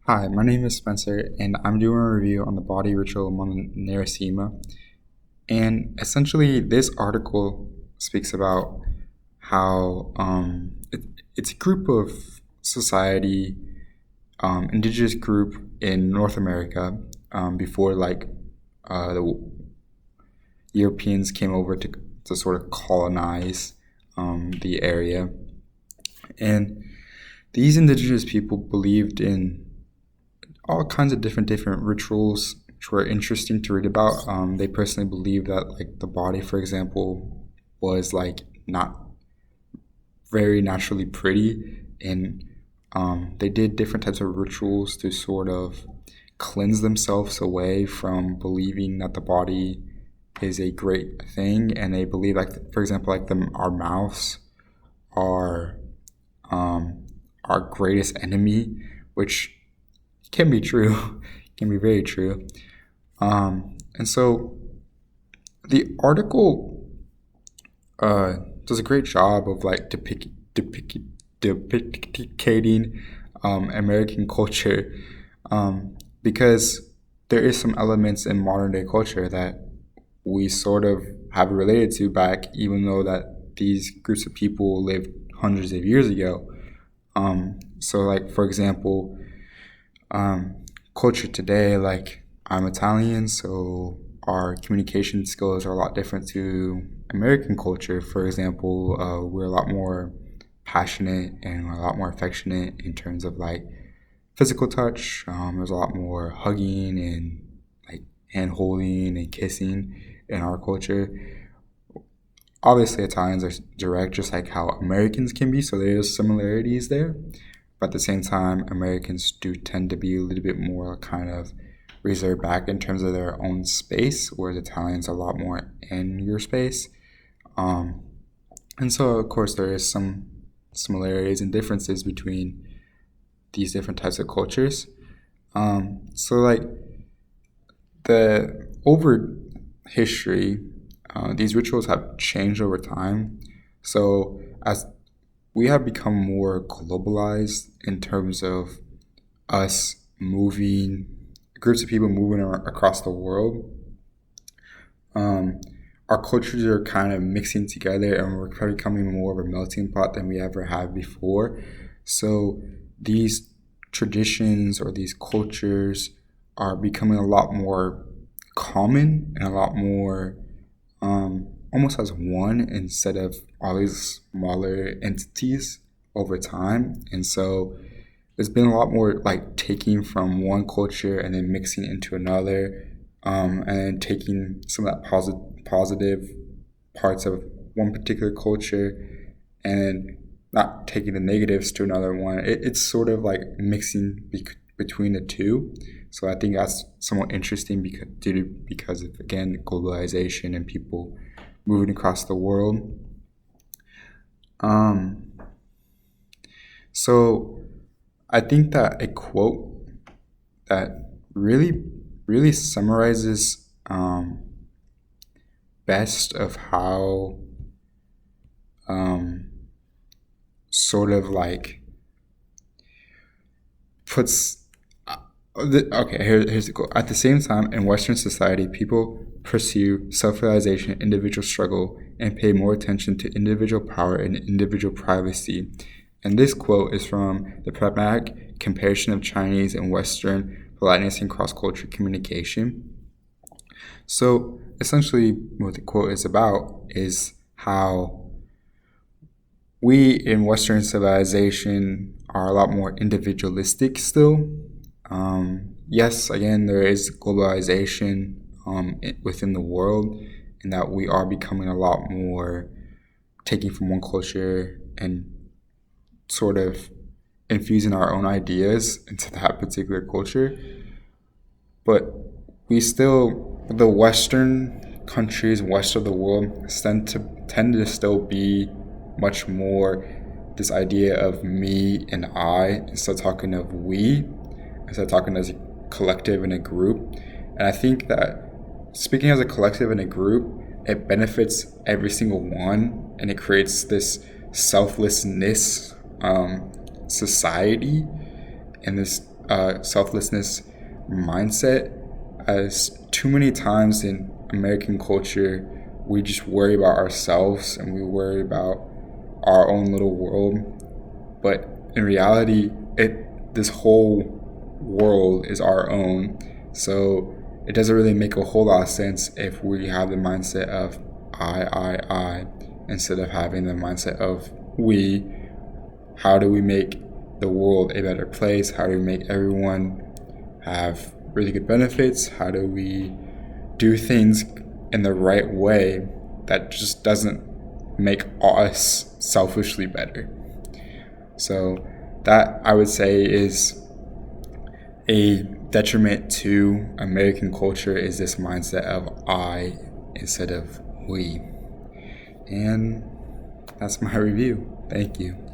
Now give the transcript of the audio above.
Hi, my name is Spencer, and I'm doing a review on the body ritual Monasterima. And essentially, this article speaks about how it's a group of society, indigenous group in North America before the Europeans came over to sort of colonize the area. And these indigenous people believed in all kinds of different rituals which were interesting to read about. They personally believe that like the body, for example, was like not very naturally pretty, and they did different types of rituals to sort of cleanse themselves away from believing that the body is a great thing. And they believe, like for example, like our mouths are our greatest enemy, which can be true, can be very true. And so the article does a great job of like depicting American culture, because there is some elements in modern day culture that we sort of have related to back, even though that these groups of people lived hundreds of years ago. So, like for example, culture today, like I'm Italian, so our communication skills are a lot different to American culture. For example, we're a lot more passionate and we're a lot more affectionate in terms of like physical touch. There's a lot more hugging and like hand holding and kissing in our culture. Obviously, Italians are direct, just like how Americans can be, so there's similarities there. But at the same time, Americans do tend to be a little bit more kind of reserved back in terms of their own space, whereas Italians are a lot more in your space. Um, and so, of course, there is some similarities and differences between these different types of cultures. So, like the over history, these rituals have changed over time. So, as we have become more globalized in terms of us moving, groups of people moving across the world. Um, our cultures are kind of mixing together, and we're kind of becoming more of a melting pot than we ever have before. So these traditions or these cultures are becoming a lot more common and a lot more almost as one instead of all these smaller entities over time. And so there's been a lot more like taking from one culture and then mixing into another, and then taking some of that positive parts of one particular culture and not taking the negatives to another one. It's sort of like mixing between the two. So I think that's somewhat interesting because of again globalization and people moving across the world. Um, so I think that a quote that really summarizes best of how um, sort of like puts okay, here's the quote. At the same time, in Western society, people pursue self-realization, individual struggle, and pay more attention to individual power and individual privacy. And this quote is from The Pragmatic Comparison of Chinese and Western Politeness and Cross-Cultural Communication. So essentially, what the quote is about is how we in Western civilization are a lot more individualistic still. Yes, again, there is globalization within the world, and that we are becoming a lot more taking from one culture and sort of infusing our own ideas into that particular culture. But we still, the Western countries, west of the world, tend to still be much more this idea of me and I instead of talking of we, instead of talking as a collective and a group. And I think that speaking as a collective and a group, it benefits every single one, and it creates this selflessness society and this selflessness mindset, as too many times in American culture we just worry about ourselves and we worry about our own little world, but in reality this whole world is our own. So it doesn't really make a whole lot of sense if we have the mindset of I instead of having the mindset of we. How do we make the world a better place? How do we make everyone have really good benefits? How do we do things in the right way that just doesn't make us selfishly better? So that, I would say, is a detriment to American culture, is this mindset of I instead of we. And that's my review. Thank you.